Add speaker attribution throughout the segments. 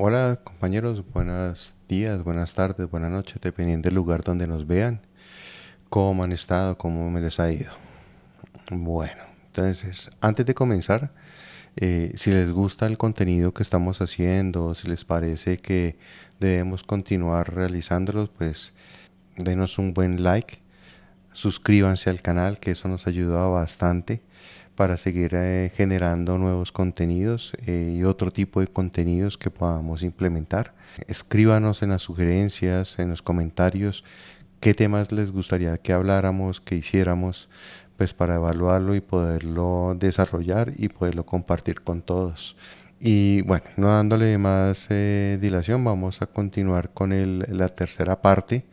Speaker 1: Hola compañeros, buenos días, buenas tardes, buenas noches, dependiendo del lugar donde nos vean. ¿Cómo han estado? ¿Cómo me les ha ido? Bueno, entonces, antes de comenzar, si les gusta el contenido que estamos haciendo, si les parece que debemos continuar realizándolos, pues denos un buen like, suscríbanse al canal, que eso nos ayuda bastante para seguir generando nuevos contenidos y otro tipo de contenidos que podamos implementar. Escríbanos en las sugerencias, en los comentarios, qué temas les gustaría que habláramos, que hiciéramos, pues para evaluarlo y poderlo desarrollar y poderlo compartir con todos. Y bueno, no dándole más dilación, vamos a continuar con la tercera parte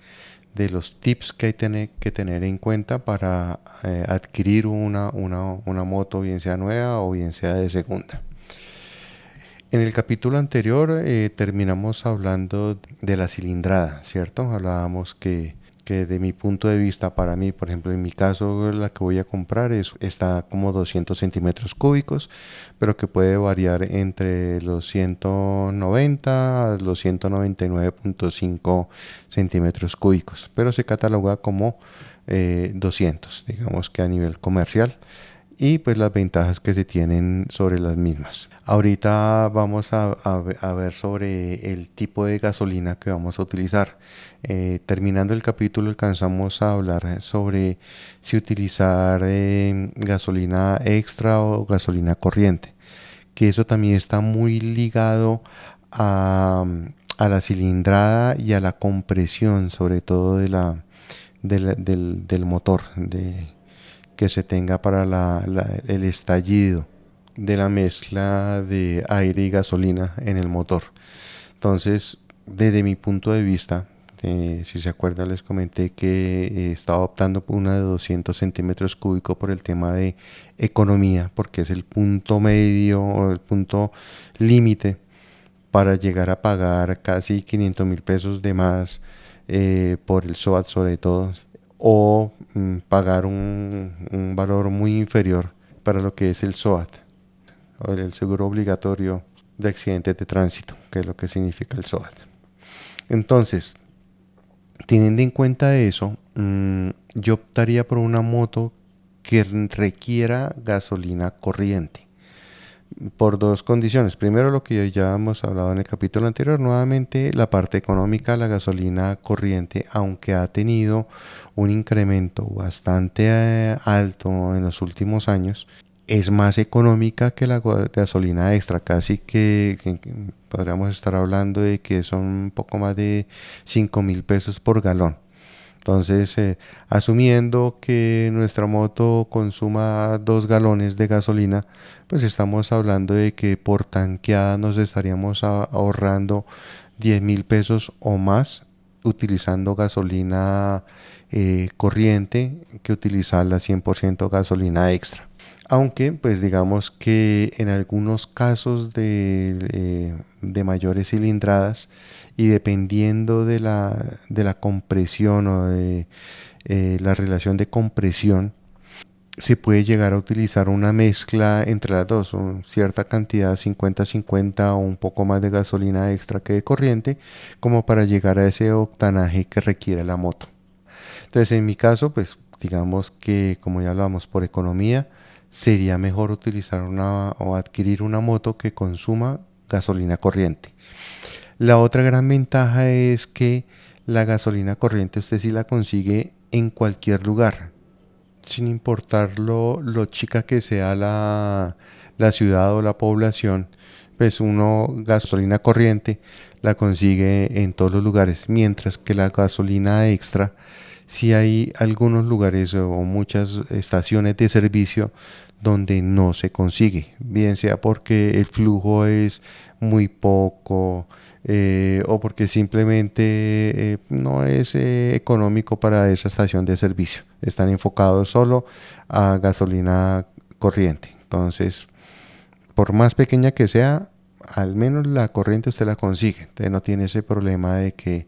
Speaker 1: de los tips que hay que tener en cuenta para adquirir una moto, bien sea nueva o bien sea de segunda. En el capítulo anterior terminamos hablando de la cilindrada, ¿cierto? Hablábamos que de mi punto de vista, para mí, por ejemplo, en mi caso, la que voy a comprar está como 200 centímetros cúbicos, pero que puede variar entre los 190 a los 199.5 centímetros cúbicos, pero se cataloga como 200, digamos que a nivel comercial, y pues las ventajas que se tienen sobre las mismas. Ahorita vamos a ver sobre el tipo de gasolina que vamos a utilizar. Terminando el capítulo alcanzamos a hablar sobre si utilizar gasolina extra o gasolina corriente, que eso también está muy ligado a, a la cilindrada y a la compresión, sobre todo del motor, que se tenga para el estallido de la mezcla de aire y gasolina en el motor. Entonces, desde mi punto de vista, si se acuerdan, les comenté que estaba optando por una de 200 centímetros cúbicos por el tema de economía, porque es el punto medio o el punto límite para llegar a pagar casi 500.000 pesos de más por el SOAT sobre todo, o pagar un valor muy inferior para lo que es el SOAT, o el seguro obligatorio de accidentes de tránsito, que es lo que significa el SOAT. Entonces, teniendo en cuenta eso, yo optaría por una moto que requiera gasolina corriente por dos condiciones. Primero, lo que ya hemos hablado en el capítulo anterior, nuevamente la parte económica, la gasolina corriente, aunque ha tenido un incremento bastante alto en los últimos años, es más económica que la gasolina extra, casi que podríamos estar hablando de que son un poco más de 5.000 pesos por galón. Entonces, asumiendo que nuestra moto consuma 2 galones de gasolina, pues estamos hablando de que por tanqueada nos estaríamos ahorrando 10.000 pesos o más utilizando gasolina corriente que utilizar la 100% gasolina extra. Aunque pues digamos que en algunos casos de mayores cilindradas y dependiendo de la compresión o de la relación de compresión, se puede llegar a utilizar una mezcla entre las dos, cierta cantidad 50-50 o un poco más de gasolina extra que de corriente, como para llegar a ese octanaje que requiere la moto. Entonces en mi caso, pues digamos que como ya hablamos por economía, sería mejor utilizar o adquirir una moto que consuma gasolina corriente. La otra gran ventaja es que la gasolina corriente usted sí la consigue en cualquier lugar, sin importar lo chica que sea la ciudad o la población, pues uno gasolina corriente la consigue en todos los lugares, mientras que la gasolina extra, si hay algunos lugares o muchas estaciones de servicio donde no se consigue, bien sea porque el flujo es muy poco o porque simplemente no es económico para esa estación de servicio. Están enfocados solo a gasolina corriente. Entonces, por más pequeña que sea, al menos la corriente usted la consigue. Usted no tiene ese problema de que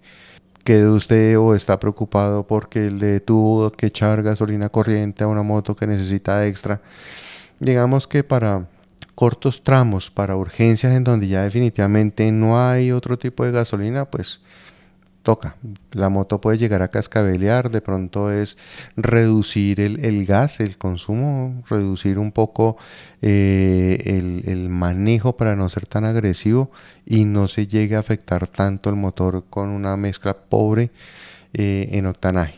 Speaker 1: usted o está preocupado porque le tuvo que echar gasolina corriente a una moto que necesita extra. Digamos que para cortos tramos para urgencias en donde ya definitivamente no hay otro tipo de gasolina, pues toca. La moto puede llegar a cascabelear, de pronto es reducir el gas, el consumo, reducir un poco el manejo para no ser tan agresivo y no se llegue a afectar tanto el motor con una mezcla pobre en octanaje.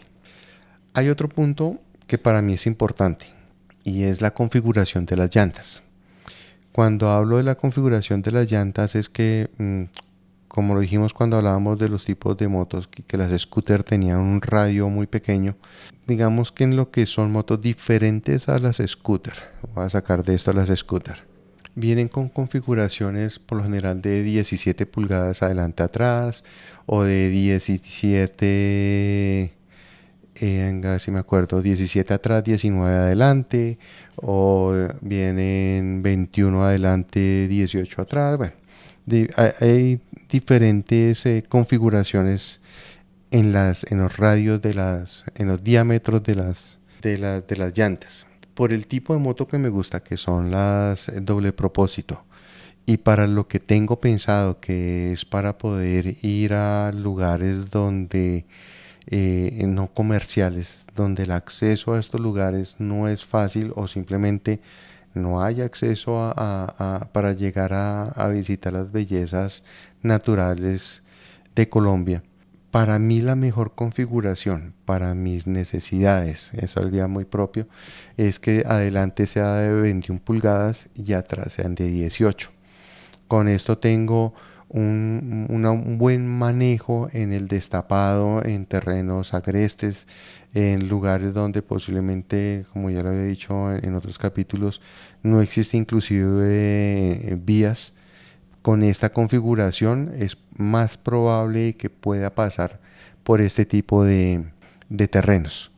Speaker 1: Hay otro punto que para mí es importante y es la configuración de las llantas. Cuando hablo de la configuración de las llantas es que como lo dijimos cuando hablábamos de los tipos de motos, que las scooter tenían un radio muy pequeño, digamos que en lo que son motos diferentes a las scooter, voy a sacar de esto a las scooter, vienen con configuraciones por lo general de 17 pulgadas adelante atrás o de 17, a ver si me acuerdo, 17 atrás, 19 adelante, o vienen 21 adelante, 18 atrás, bueno. Hay diferentes configuraciones en los radios en los diámetros de las llantas. Por el tipo de moto que me gusta, que son las doble propósito, y para lo que tengo pensado, que es para poder ir a lugares donde no comerciales, donde el acceso a estos lugares no es fácil o simplemente no hay acceso para llegar a visitar las bellezas naturales de Colombia. Para mí la mejor configuración para mis necesidades, es algo muy propio, es que adelante sea de 21 pulgadas y atrás sean de 18. Con esto tengo un buen manejo en el destapado, en terrenos agrestes, en lugares donde posiblemente, como ya lo había dicho en otros capítulos, no existe inclusive vías. Con esta configuración es más probable que pueda pasar por este tipo de terrenos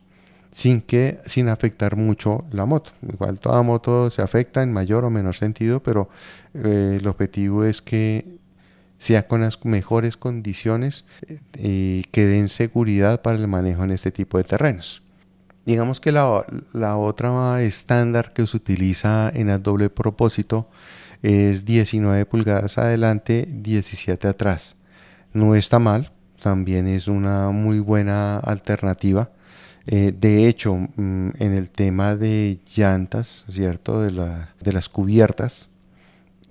Speaker 1: sin afectar mucho la moto. Igual toda moto se afecta en mayor o menor sentido, pero el objetivo es que sea con las mejores condiciones y que den seguridad para el manejo en este tipo de terrenos. Digamos que la otra estándar que se utiliza en el doble propósito es 19 pulgadas adelante, 17 atrás. No está mal, también es una muy buena alternativa. De hecho, en el tema de llantas, ¿cierto? De las cubiertas,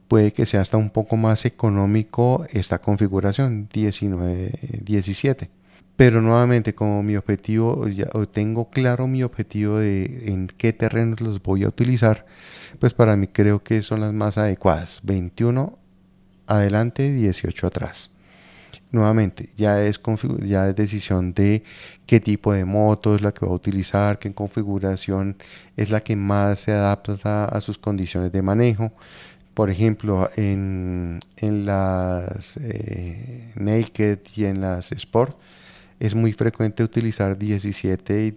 Speaker 1: puede que sea hasta un poco más económico esta configuración 19-17. Pero nuevamente, como mi objetivo, ya tengo claro mi objetivo de en qué terrenos los voy a utilizar, pues para mí creo que son las más adecuadas. 21 adelante, 18 atrás. Nuevamente, ya es decisión de qué tipo de moto es la que va a utilizar, qué configuración es la que más se adapta a sus condiciones de manejo. Por ejemplo, en las Naked y en las Sport es muy frecuente utilizar 17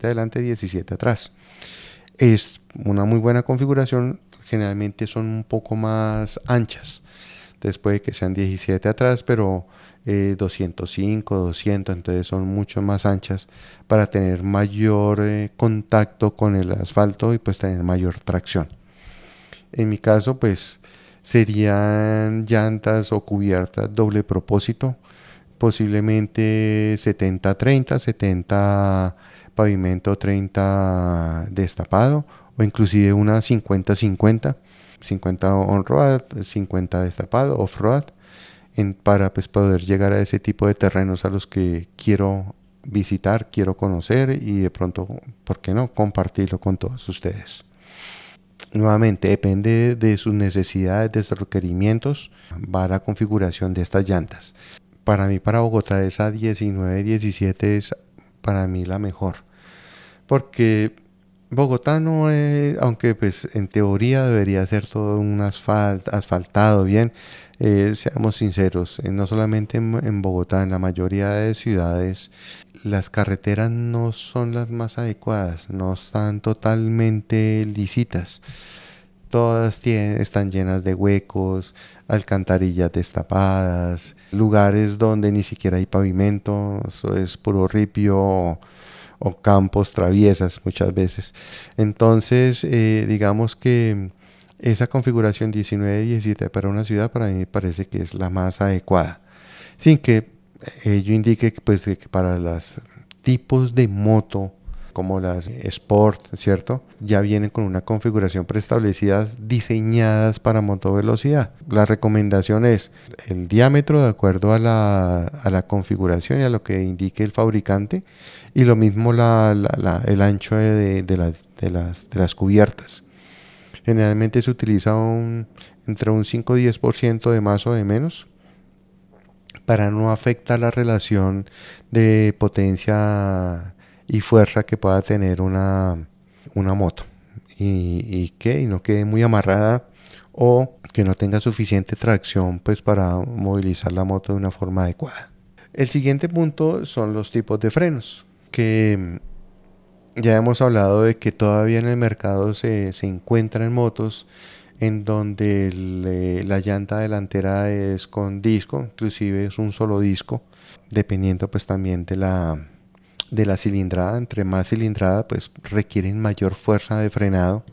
Speaker 1: adelante, 17 atrás. Es una muy buena configuración, generalmente son un poco más anchas. Después de que sean 17 atrás, pero 205, 200, entonces son mucho más anchas para tener mayor contacto con el asfalto y pues tener mayor tracción. En mi caso, pues serían llantas o cubiertas doble propósito, posiblemente 70-30, 70 pavimento, 30 destapado, o inclusive una 50-50, 50 on-road, 50 destapado, off-road, para pues, poder llegar a ese tipo de terrenos a los que quiero visitar, quiero conocer y de pronto, ¿por qué no?, compartirlo con todos ustedes. Nuevamente, depende de sus necesidades, de sus requerimientos, va la configuración de estas llantas. Para mí, para Bogotá, esa 19-17 es para mí la mejor. Porque Bogotá no es, aunque pues en teoría debería ser todo un asfaltado bien, seamos sinceros, no solamente en Bogotá, en la mayoría de ciudades, las carreteras no son las más adecuadas, no están totalmente lisitas. Todas están llenas de huecos, alcantarillas destapadas, lugares donde ni siquiera hay pavimento, eso es puro ripio o campos traviesas muchas veces. Entonces, digamos que esa configuración 19-17 para una ciudad para mí me parece que es la más adecuada. Sin que ello indique que, pues, que para los tipos de moto como las Sport, ¿cierto? Ya vienen con una configuración preestablecida diseñadas para motovelocidad. La recomendación es el diámetro de acuerdo a la configuración y a lo que indique el fabricante, y lo mismo el ancho de las cubiertas. Generalmente se utiliza entre un 5 y 10% de más o de menos para no afectar la relación de potencia y fuerza que pueda tener una moto, y no quede muy amarrada o que no tenga suficiente tracción pues para movilizar la moto de una forma adecuada. El siguiente punto son los tipos de frenos, que ya hemos hablado de que todavía en el mercado se encuentran motos en donde la llanta delantera es con disco, inclusive es un solo disco, dependiendo pues también de la cilindrada. Entre más cilindrada pues requieren mayor fuerza de frenado,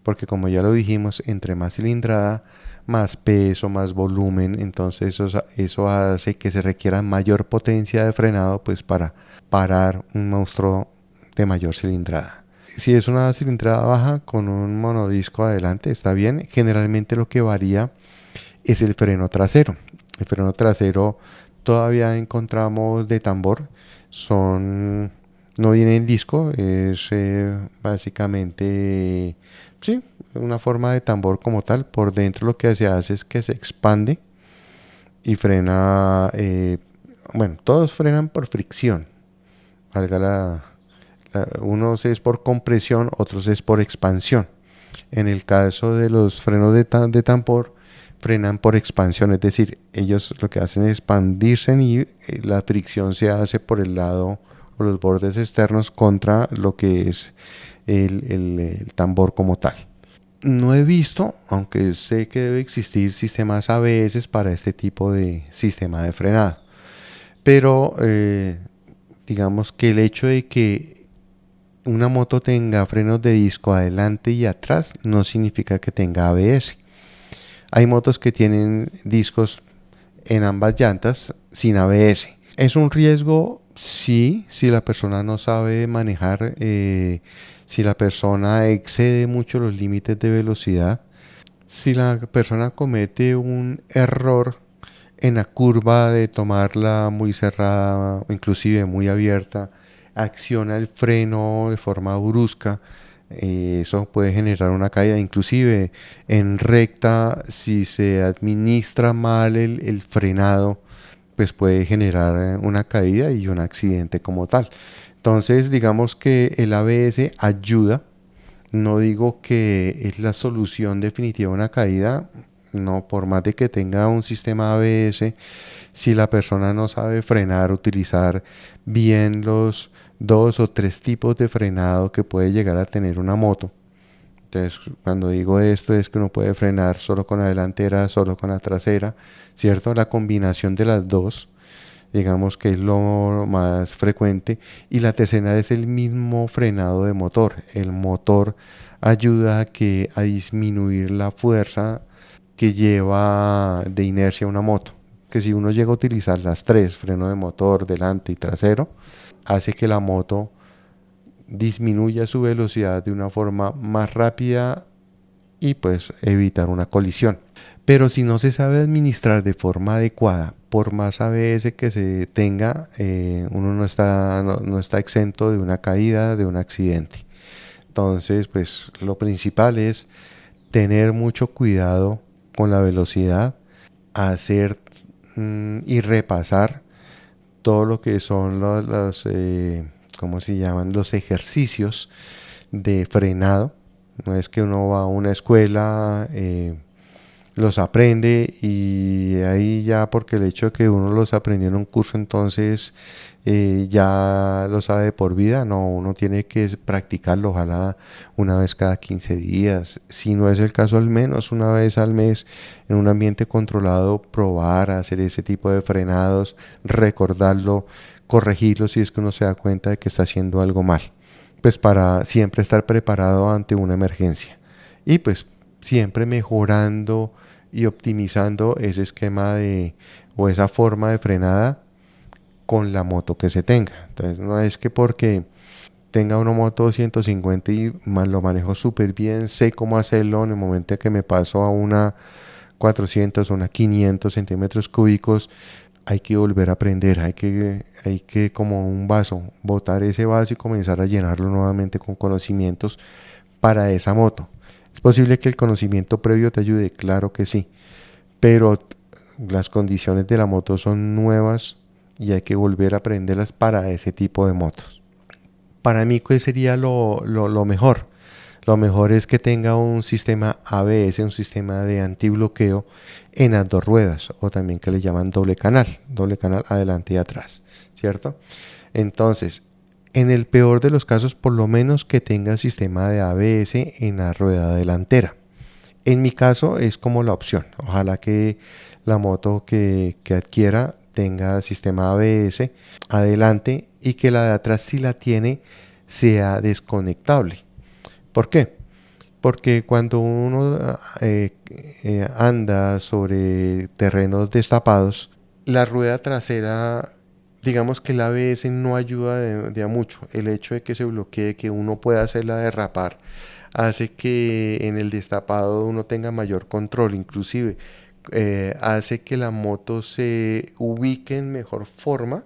Speaker 1: porque como ya lo dijimos, entre más cilindrada, más peso, más volumen, entonces eso hace que se requiera mayor potencia de frenado pues para parar un monstruo de mayor cilindrada. Si es una cilindrada baja con un monodisco adelante, está bien. Generalmente lo que varía es el freno trasero. El freno trasero todavía encontramos de tambor. No viene en disco, es básicamente, sí, una forma de tambor como tal. Por dentro lo que se hace es que se expande y frena. Bueno, todos frenan por fricción. Valga unos es por compresión, otros es por expansión. En el caso de los frenos de tambor, frenan por expansión, es decir, ellos lo que hacen es expandirse y la fricción se hace por el lado o los bordes externos contra lo que es el tambor como tal. No he visto, aunque sé que debe existir sistemas ABS para este tipo de sistema de frenado, pero digamos que el hecho de que una moto tenga frenos de disco adelante y atrás no significa que tenga ABS. Hay motos que tienen discos en ambas llantas sin ABS. ¿Es un riesgo? Sí, si la persona no sabe manejar, si la persona excede mucho los límites de velocidad, si la persona comete un error en la curva de tomarla muy cerrada o inclusive muy abierta, acciona el freno de forma brusca, eso puede generar una caída. Inclusive en recta, si se administra mal el frenado, pues puede generar una caída y un accidente como tal. Entonces digamos que el ABS ayuda. No digo que es la solución definitiva a una caída, no, por más de que tenga un sistema ABS, si la persona no sabe frenar, utilizar bien los 2 o 3 tipos de frenado que puede llegar a tener una moto. Entonces, cuando digo esto es que uno puede frenar solo con la delantera, solo con la trasera, ¿cierto? La combinación de las dos, digamos que es lo más frecuente. Y la tercera es el mismo frenado de motor. El motor ayuda a disminuir la fuerza que lleva de inercia una moto. Que si uno llega a utilizar las tres, freno de motor, delante y trasero, hace que la moto disminuya su velocidad de una forma más rápida y pues evitar una colisión. Pero si no se sabe administrar de forma adecuada, por más ABS que se tenga, uno no está exento de una caída, de un accidente. Entonces, pues lo principal es tener mucho cuidado con la velocidad, hacer y repasar todo lo que son ¿cómo se llaman? Los ejercicios de frenado. No es que uno va a una escuela, los aprende y ahí ya, porque el hecho de que uno los aprendió en un curso, entonces ya lo sabe de por vida. No, uno tiene que practicarlo, ojalá una vez cada 15 días, si no es el caso al menos una vez al mes, en un ambiente controlado, probar a hacer ese tipo de frenados, recordarlo corregirlo si es que uno se da cuenta de que está haciendo algo mal, pues para siempre estar preparado ante una emergencia y pues siempre mejorando y optimizando ese esquema de o esa forma de frenada con la moto que se tenga. Entonces no es que porque tenga una moto 250 y lo manejo súper bien, sé cómo hacerlo en el momento en que me paso a una 400 o una 500 centímetros cúbicos, hay que volver a aprender, hay que como un vaso, botar ese vaso y comenzar a llenarlo nuevamente con conocimientos para esa moto. ¿Es posible que el conocimiento previo te ayude? Claro que sí, pero las condiciones de la moto son nuevas y hay que volver a aprenderlas para ese tipo de motos. Para mí, ¿cuál sería lo mejor? Lo mejor es que tenga un sistema ABS, un sistema de antibloqueo en las dos ruedas, o también que le llaman doble canal adelante y atrás, ¿cierto? Entonces, en el peor de los casos, por lo menos que tenga sistema de ABS en la rueda delantera. En mi caso es como la opción. Ojalá que la moto que adquiera tenga sistema ABS adelante y que la de atrás, si la tiene, sea desconectable. ¿Por qué? Porque cuando uno anda sobre terrenos destapados, la rueda trasera, digamos que el ABS no ayuda de a mucho. El hecho de que se bloquee, que uno pueda hacerla derrapar, hace que en el destapado uno tenga mayor control, inclusive hace que la moto se ubique en mejor forma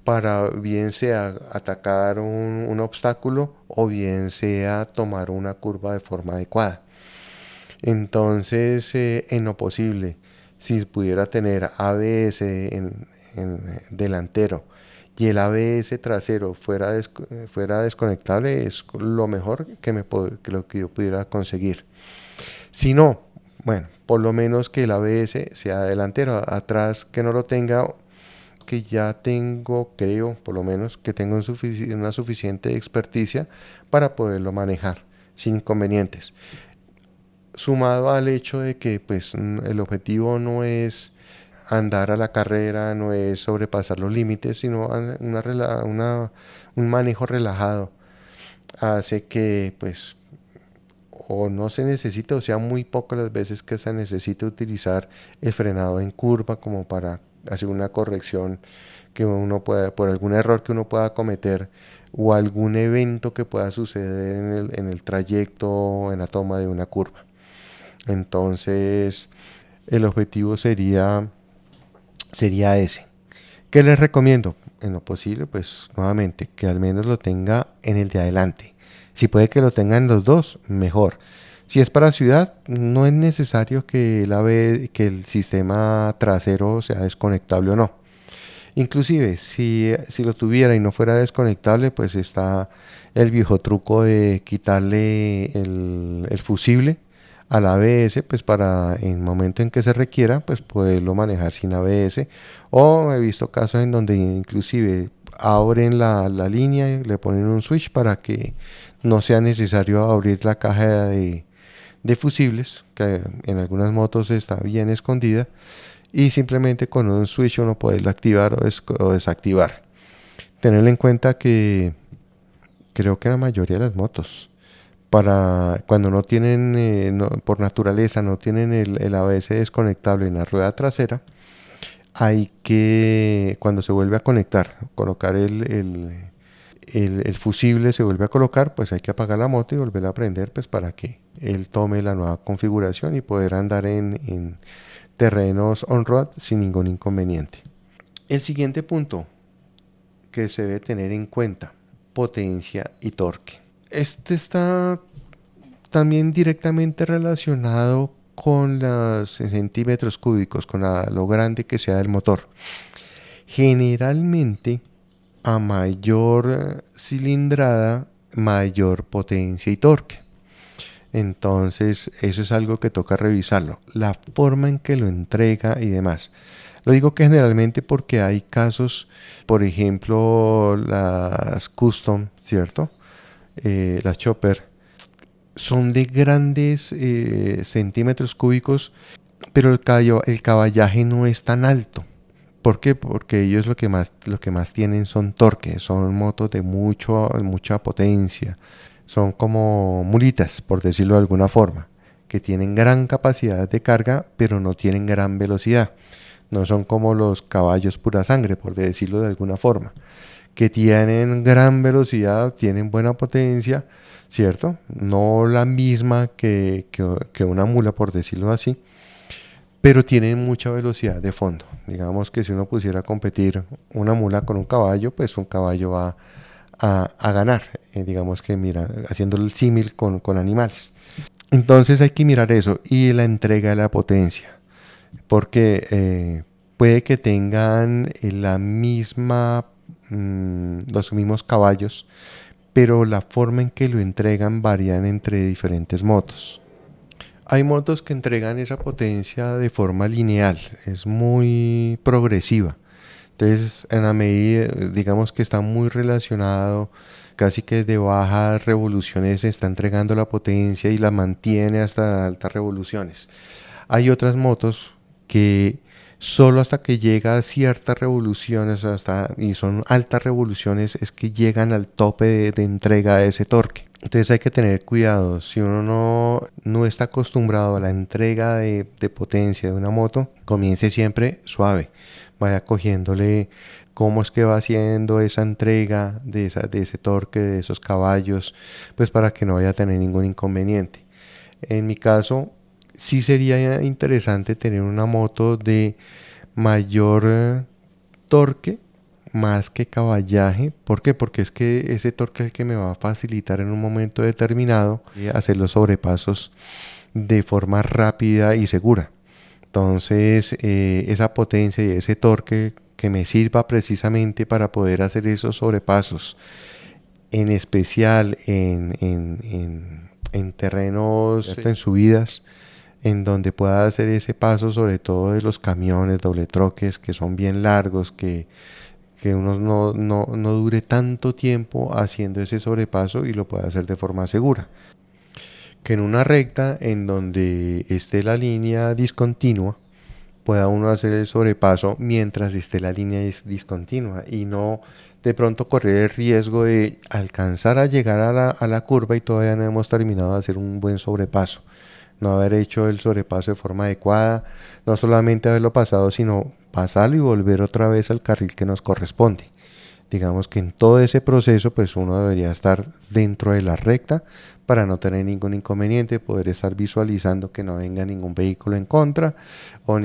Speaker 1: para bien sea atacar un obstáculo o bien sea tomar una curva de forma adecuada. Entonces, en lo posible, si pudiera tener ABS en delantero y el ABS trasero fuera desconectable, es lo mejor que lo que yo pudiera conseguir. Si no, bueno, por lo menos que el ABS sea delantero, atrás que no lo tenga, que ya tengo, creo, por lo menos, que tengo una suficiente experticia para poderlo manejar sin inconvenientes. Sumado al hecho de que pues el objetivo no es andar a la carrera, no es sobrepasar los límites, sino un manejo relajado. Hace que pues o no se necesite o sea muy pocas las veces que se necesite utilizar el frenado en curva como para hacer una corrección que uno pueda, por algún error que uno pueda cometer o algún evento que pueda suceder en el trayecto o en la toma de una curva. Entonces, el objetivo sería ese. ¿Qué les recomiendo? En lo posible, pues nuevamente, que al menos lo tenga en el de adelante. Si puede que lo tengan los dos, mejor. Si es para ciudad, no es necesario que que el sistema trasero sea desconectable o no. Inclusive, si lo tuviera y no fuera desconectable, pues está el viejo truco de quitarle el fusible al ABS, pues para en el momento en que se requiera, pues poderlo manejar sin ABS. O he visto casos en donde inclusive abren la línea y le ponen un switch para que no sea necesario abrir la caja de fusibles, que en algunas motos está bien escondida, y simplemente con un switch uno puede activar o desactivar. Tener en cuenta que creo que la mayoría de las motos, para cuando no tienen, por naturaleza, no tienen el ABS desconectable en la rueda trasera, hay que, cuando se vuelve a conectar, colocar el fusible se vuelve a colocar, pues hay que apagar la moto y volverla a prender, pues para que él tome la nueva configuración y poder andar en terrenos on-road sin ningún inconveniente. El siguiente punto que se debe tener en cuenta, potencia y torque. Este está también directamente relacionado con los centímetros cúbicos, con lo grande que sea el motor. Generalmente, a mayor cilindrada, mayor potencia y torque. Entonces, eso es algo que toca revisarlo. La forma en que lo entrega y demás. Lo digo que generalmente porque hay casos, por ejemplo, las custom, ¿cierto? Las chopper son de grandes centímetros cúbicos, pero el caballaje no es tan alto. ¿Por qué? Porque ellos lo que más tienen son torque, son motos de mucha potencia, son como mulitas, por decirlo de alguna forma, que tienen gran capacidad de carga, pero no tienen gran velocidad. No son como los caballos pura sangre, por decirlo de alguna forma, que tienen gran velocidad, tienen buena potencia, ¿cierto? No la misma que una mula, por decirlo así, pero tienen mucha velocidad de fondo. Digamos que si uno pusiera a competir una mula con un caballo, pues un caballo va a ganar. Digamos que mira, haciendo el símil con animales. Entonces hay que mirar eso y la entrega de la potencia, porque puede que tengan los mismos caballos, pero la forma en que lo entregan varían entre diferentes motos. Hay motos que entregan esa potencia de forma lineal, es muy progresiva. Entonces, en la medida, digamos que está muy relacionado, casi que de bajas revoluciones se está entregando la potencia y la mantiene hasta altas revoluciones. Hay otras motos que solo hasta que llega a ciertas revoluciones y son altas revoluciones es que llegan al tope de entrega de ese torque. Entonces hay que tener cuidado, si uno no está acostumbrado a la entrega de potencia de una moto, comience siempre suave, vaya cogiéndole cómo es que va haciendo esa entrega de ese torque, de esos caballos, pues para que no vaya a tener ningún inconveniente. En mi caso, sí sería interesante tener una moto de mayor torque más que caballaje. ¿Por qué? Porque es que ese torque es el que me va a facilitar en un momento determinado hacer los sobrepasos de forma rápida y segura. Entonces, esa potencia y ese torque que me sirva precisamente para poder hacer esos sobrepasos, en especial en terrenos, en subidas, en donde pueda hacer ese paso, sobre todo de los camiones, doble troques, que son bien largos, que uno no dure tanto tiempo haciendo ese sobrepaso y lo pueda hacer de forma segura. Que en una recta en donde esté la línea discontinua, pueda uno hacer el sobrepaso mientras esté la línea discontinua y no de pronto correr el riesgo de alcanzar a llegar a la curva y todavía no hemos terminado de hacer un buen sobrepaso. No haber hecho el sobrepaso de forma adecuada, no solamente haberlo pasado, sino pasarlo y volver otra vez al carril que nos corresponde. Digamos que en todo ese proceso pues uno debería estar dentro de la recta para no tener ningún inconveniente, poder estar visualizando que no venga ningún vehículo en contra o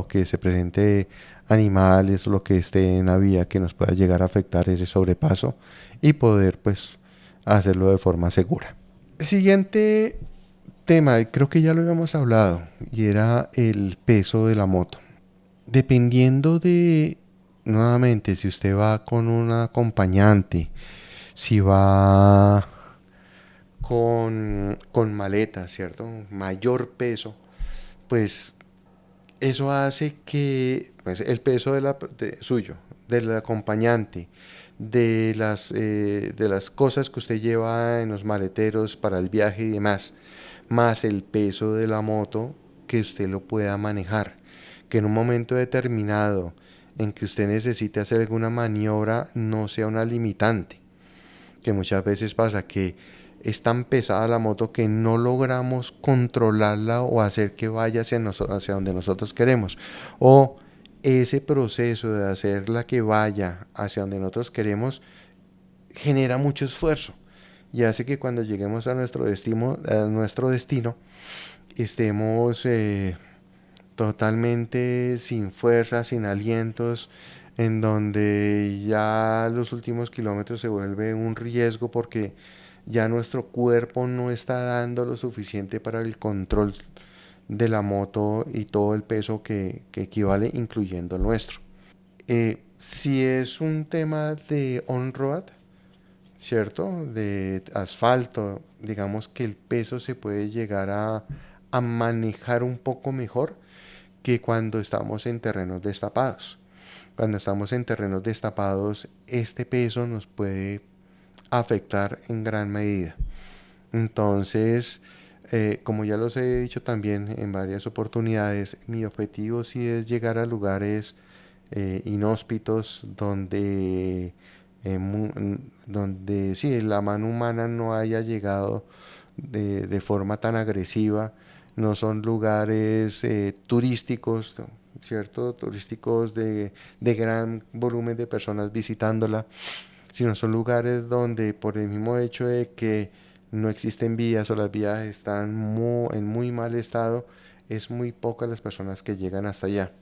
Speaker 1: que se presente animales o lo que esté en la vía que nos pueda llegar a afectar ese sobrepaso y poder pues hacerlo de forma segura. El siguiente tema, creo que ya lo habíamos hablado, y era el peso de la moto. Dependiendo de, nuevamente, si usted va con un acompañante, si va con maleta, ¿cierto? Mayor peso, pues eso hace que pues, el peso suyo, del acompañante, de las cosas que usted lleva en los maleteros para el viaje y demás, más el peso de la moto, que usted lo pueda manejar. Que en un momento determinado en que usted necesite hacer alguna maniobra no sea una limitante. Que muchas veces pasa que es tan pesada la moto que no logramos controlarla o hacer que vaya hacia donde nosotros queremos. O ese proceso de hacerla que vaya hacia donde nosotros queremos genera mucho esfuerzo y hace que cuando lleguemos a nuestro destino estemos totalmente sin fuerza, sin alientos, en donde ya los últimos kilómetros se vuelve un riesgo porque ya nuestro cuerpo no está dando lo suficiente para el control de la moto y todo el peso que equivale, incluyendo el nuestro. Si es un tema de on-road, ¿cierto? De asfalto, digamos que el peso se puede llegar a manejar un poco mejor que cuando estamos en terrenos destapados. Cuando estamos en terrenos destapados, este peso nos puede afectar en gran medida. Entonces, como ya los he dicho también en varias oportunidades, mi objetivo sí es llegar a lugares inhóspitos, donde sí, la mano humana no haya llegado de forma tan agresiva, no son lugares turísticos, ¿cierto? Turísticos de gran volumen de personas visitándola, sino son lugares donde por el mismo hecho de que no existen vías o las vías están en muy mal estado, es muy pocas las personas que llegan hasta allá.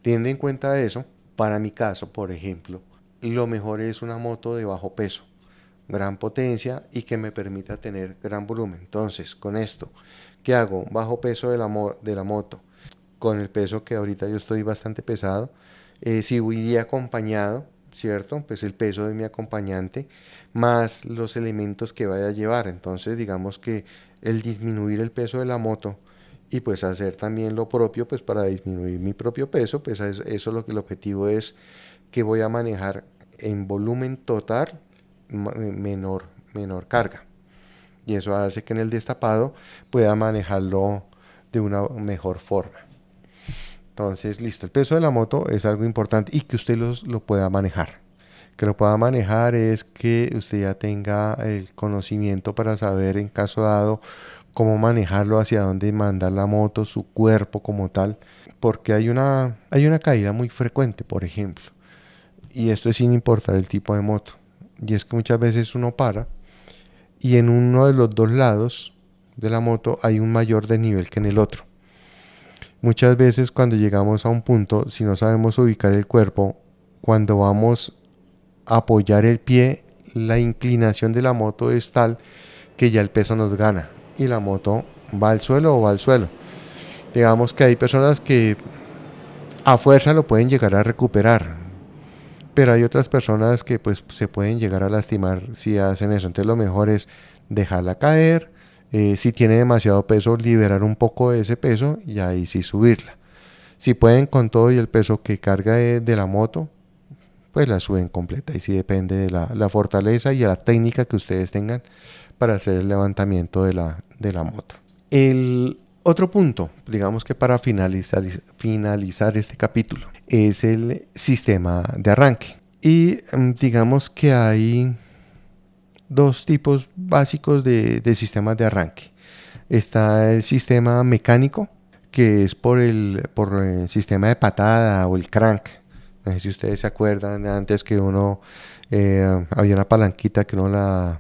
Speaker 1: Teniendo en cuenta eso, para mi caso, por ejemplo, lo mejor es una moto de bajo peso, gran potencia y que me permita tener gran volumen. Entonces, con esto, ¿qué hago? Bajo peso de la moto, con el peso que ahorita yo estoy bastante pesado. Si voy acompañado, ¿cierto? Pues el peso de mi acompañante más los elementos que vaya a llevar. Entonces, digamos que el disminuir el peso de la moto y pues hacer también lo propio, pues para disminuir mi propio peso, pues eso lo que el objetivo es que voy a manejar en volumen total menor carga. Y eso hace que en el destapado pueda manejarlo de una mejor forma. Entonces, listo, el peso de la moto es algo importante y que usted lo pueda manejar. Que lo pueda manejar es que usted ya tenga el conocimiento para saber en caso dado cómo manejarlo, hacia dónde mandar la moto, su cuerpo como tal. Porque hay una caída muy frecuente, por ejemplo. Y esto es sin importar el tipo de moto. Y es que muchas veces uno para y en uno de los dos lados de la moto hay un mayor desnivel que en el otro. Muchas veces cuando llegamos a un punto, si no sabemos ubicar el cuerpo, cuando vamos a apoyar el pie, la inclinación de la moto es tal que ya el peso nos gana y la moto va al suelo o va al suelo. Digamos que hay personas que a fuerza lo pueden llegar a recuperar, pero hay otras personas que pues se pueden llegar a lastimar si hacen eso. Entonces lo mejor es dejarla caer, si tiene demasiado peso, liberar un poco de ese peso y ahí sí subirla. Si pueden con todo y el peso que carga de la moto, pues la suben completa. Y sí depende de la fortaleza y de la técnica que ustedes tengan para hacer el levantamiento de la moto. El otro punto, digamos que para finalizar este capítulo, es el sistema de arranque. Y digamos que hay dos tipos básicos de sistemas de arranque. Está el sistema mecánico, que es por el sistema de patada o el crank. No sé si ustedes se acuerdan de antes que había una palanquita que uno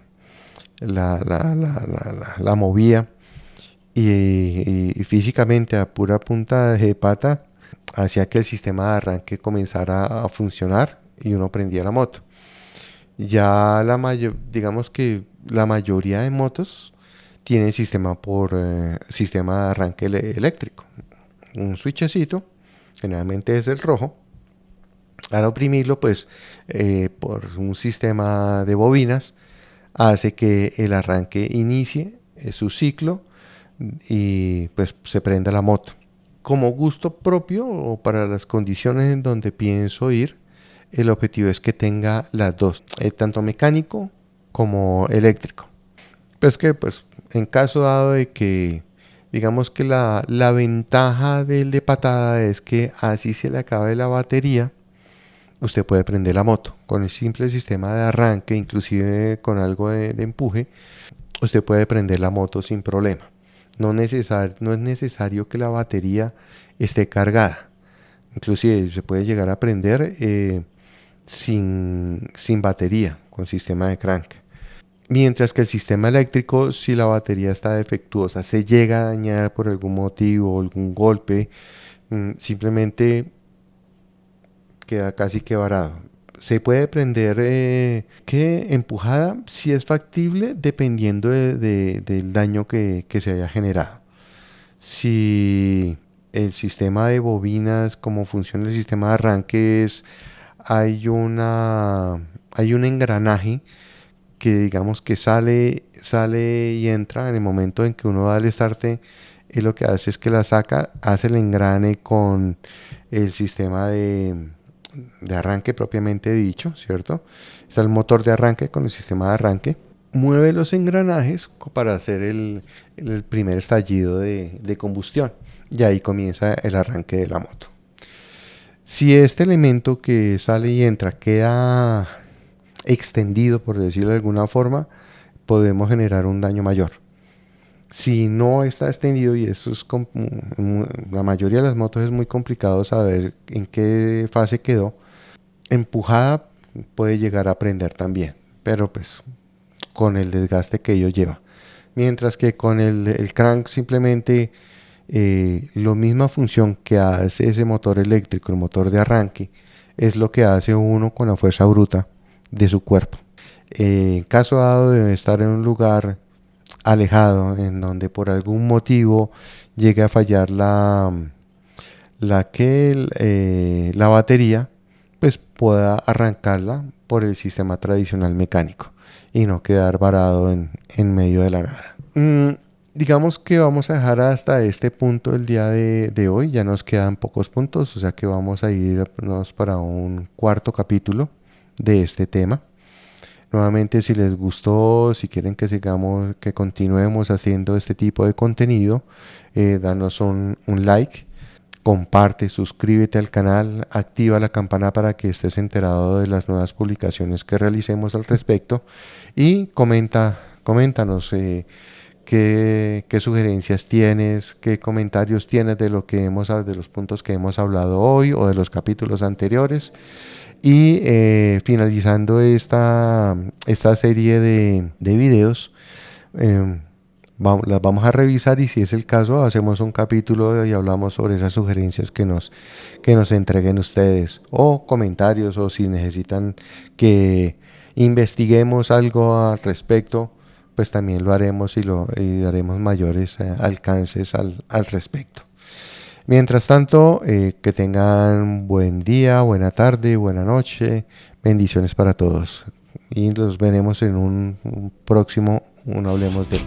Speaker 1: la movía y físicamente a pura punta de pata hacía que el sistema de arranque comenzara a funcionar y uno prendía la moto. Ya digamos que la mayoría de motos tienen sistema de arranque eléctrico. Un switchecito, generalmente es el rojo. Al oprimirlo, pues por un sistema de bobinas, hace que el arranque inicie su ciclo y pues se prenda la moto. Como gusto propio o para las condiciones en donde pienso ir, el objetivo es que tenga las dos, tanto mecánico como eléctrico. Pues que pues en caso dado de que digamos que la ventaja del de patada es que así se le acabe la batería, usted puede prender la moto con el simple sistema de arranque, inclusive con algo de empuje, usted puede prender la moto sin problema. No es necesario que la batería esté cargada. Inclusive se puede llegar a prender sin batería, con sistema de crank. Mientras que el sistema eléctrico, si la batería está defectuosa, se llega a dañar por algún motivo o algún golpe, simplemente queda casi que varado. Se puede prender que empujada si es factible dependiendo del daño que se haya generado. Si el sistema de bobinas, como funciona el sistema de arranque, hay un engranaje que digamos que sale y entra en el momento en que uno da el start, lo que hace es que la saca, hace el engrane con el sistema de arranque propiamente dicho, ¿cierto? Está el motor de arranque con el sistema de arranque, mueve los engranajes para hacer el primer estallido de combustión y ahí comienza el arranque de la moto. Si este elemento que sale y entra queda extendido, por decirlo de alguna forma, podemos generar un daño mayor. Si no está extendido, y eso es la mayoría de las motos es muy complicado saber en qué fase quedó, empujada puede llegar a prender también, pero pues con el desgaste que ello lleva. Mientras que con el crank simplemente la misma función que hace ese motor eléctrico, el motor de arranque, es lo que hace uno con la fuerza bruta de su cuerpo. En caso dado de estar en un lugar alejado en donde por algún motivo llegue a fallar la batería, pues pueda arrancarla por el sistema tradicional mecánico y no quedar varado en medio de la nada. Digamos que vamos a dejar hasta este punto el día de hoy. Ya nos quedan pocos puntos, o sea que vamos a irnos para un cuarto capítulo de este tema. Nuevamente, si les gustó, si quieren que sigamos, que continuemos haciendo este tipo de contenido, danos un like, comparte, suscríbete al canal, activa la campana para que estés enterado de las nuevas publicaciones que realicemos al respecto y coméntanos qué sugerencias tienes, qué comentarios tienes de de los puntos que hemos hablado hoy o de los capítulos anteriores. Y finalizando esta serie de videos, las vamos a revisar y si es el caso hacemos un capítulo y hablamos sobre esas sugerencias que nos entreguen ustedes o comentarios, o si necesitan que investiguemos algo al respecto, pues también lo haremos y daremos mayores alcances al respecto. Mientras tanto, que tengan buen día, buena tarde, buena noche, bendiciones para todos. Y los veremos en un próximo, Hablemos de...